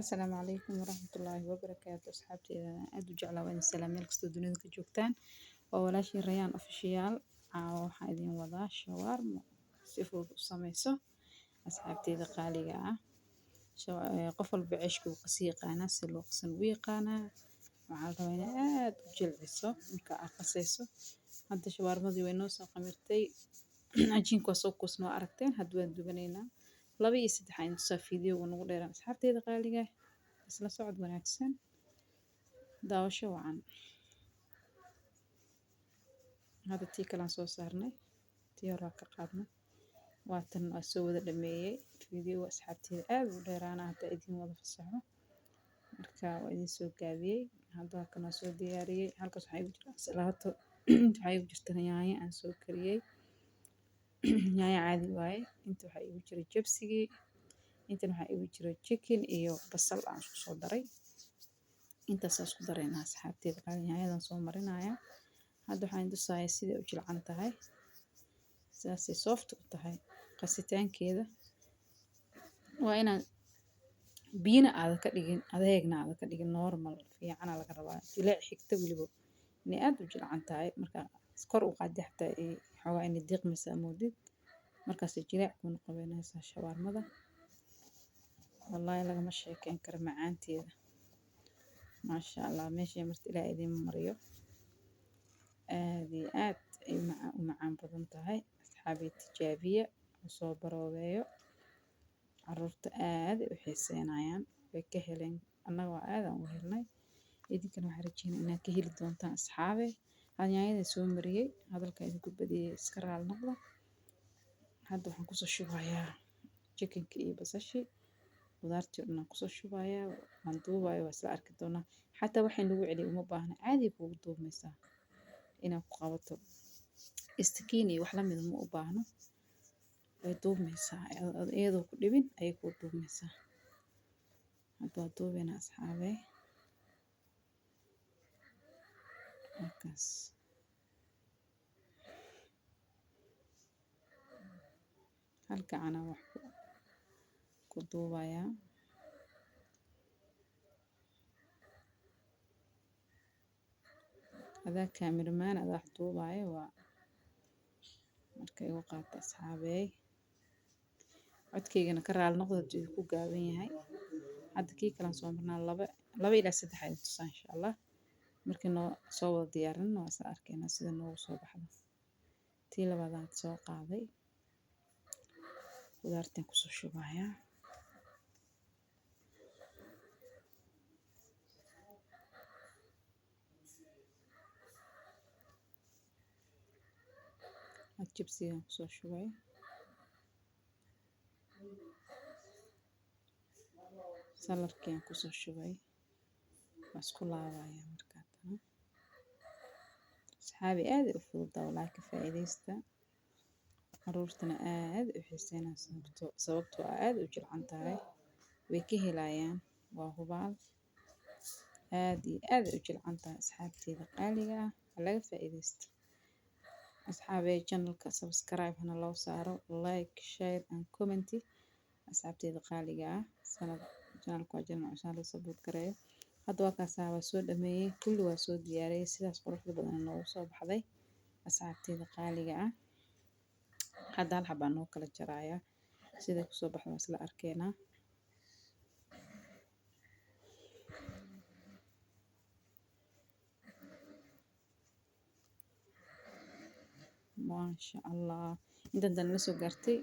Asalaamu calaykum waraxmatullaahi wabarakaatu asxaabteeda aad u jeclaa waan salaam meel kastoo dunida ka joogtaan waa walaashii Rayaan official waxaan idin wadaa shawarma si fudud u samayso asxaabteeda qaaliga ah qof walba ceeshka uu qasi yaqaanaa si loo qasan u yaqaanaa waxaa la rabaa inaad aad u jilciso marka aad qasayso hadda shawarmadii way noo soo qamirtay cajiinka waa soo kuusnoo aragteen hadda waan dubanaynaa 2 iyo 3 ayaan tusaa fiidiyowga nagu dheeraan asxaabteeda qaaliga isla socod wanaagsan daawasho wacan hadda tii kale aan soo saarnay tii hore ka qaadnay waatan waa soo wada dhameeyay fiidiyowga asxaabteeda aad u dheeraana hadda idin wada fasaxo marka waa idin soo gaabiyey hadda waa kana soo diyaariyey halkaas waxaa igu jira salaato waxaa igu jirta yaanyo aan soo kariyey yaanyo caadi waaye inta waxaa igu jira jabsigii intan waxaa igu jira chicken iyo basal aan isku soo daray intaas aan isku daraynaa asxaabteeda yaanyadan soo marinaya hadda waxaan tusaaya sida u jilcan tahay sidaasay soft u tahay qasitaankeeda waa inaan biyana aad ka dhigin adeegna aad ka dhigin normal fiican laga rabaa jileec xigta waliba inay aad u jilcan tahay marka kor u qaadi xataa xoogaa inay diiqmaysa moodid markaas jileec ku noqonaysa shawarmada wallahi lagama sheekeyn karo macaanteeda maasha allah meesha marti ilaa idin mariyo aad iyo aad ay u macaan badan tahay asxaabi tijaabiya soo baroobeeyo caruurta aad u xiiseynayaan way ka heleen annaga aad aan u helnay idinkana waxaan rajeynaa inaad ka heli doontaan asxaabe yaanyada soo mariyay hadalka idinku badiyay iska raal noqda hadda waxaan kusoo shubayaa chickenka iyo basashii qudaartii oo dhan kusoo shubayaa waan duubayo waa isla arki doonaa xataa waxaan lagu celiyo uma baahna caadi kuugu duubmaysaa inaad ku qabato istikiin iyo wax la mid ma u baahno way duubmaysaa iyadoo ku dhibin ayay ku duubmaysaa hadda waa duubaynaa asxaabe markaas halka ana wax ku duubayaa adaa kaamiramaan adaa wax duubaya waa marka igu qaata asxaabey codkaygana ka raali noqda haddii ku gaaban yahay hadda kii kale aan soo marnaa 2 ilaa 3 ayaan tusaa insha allah markii noo soo wada diyaarinna waa isla arkaynaa sida noogu soo baxdo tii labaad aan soo qaaday qudaartaan kusoo shubayaa jibsigaan kusoo shubay salarkiaan kusoo shubay waa isku laabayaa markaa tan asxaabi aad u fududaa walaahi ka faa'iidaysta caruurtana aad u xiiseynaysa sababtoo aad u jilcan tahay way ka helayaan waa hubaal aad iyo aad u jilcan tahay asxaabteeda qaaliga ah laga faa'iidaysta asxaabey channelka subscribe hana loo saaro like share and comment asxaabteeda qaaliga ah channelka waa channel cusub la support gareeyo hadda waa kaas waa soo dhameeyay kulli waa soo diyaariyay sidaas quruxda badan noogu soo baxday asxaabteeda qaaliga ah hadda hal xabaa noo kala jaraya sida ku soo baxdo isla arkeena maasha allah inta dan la soo gaartay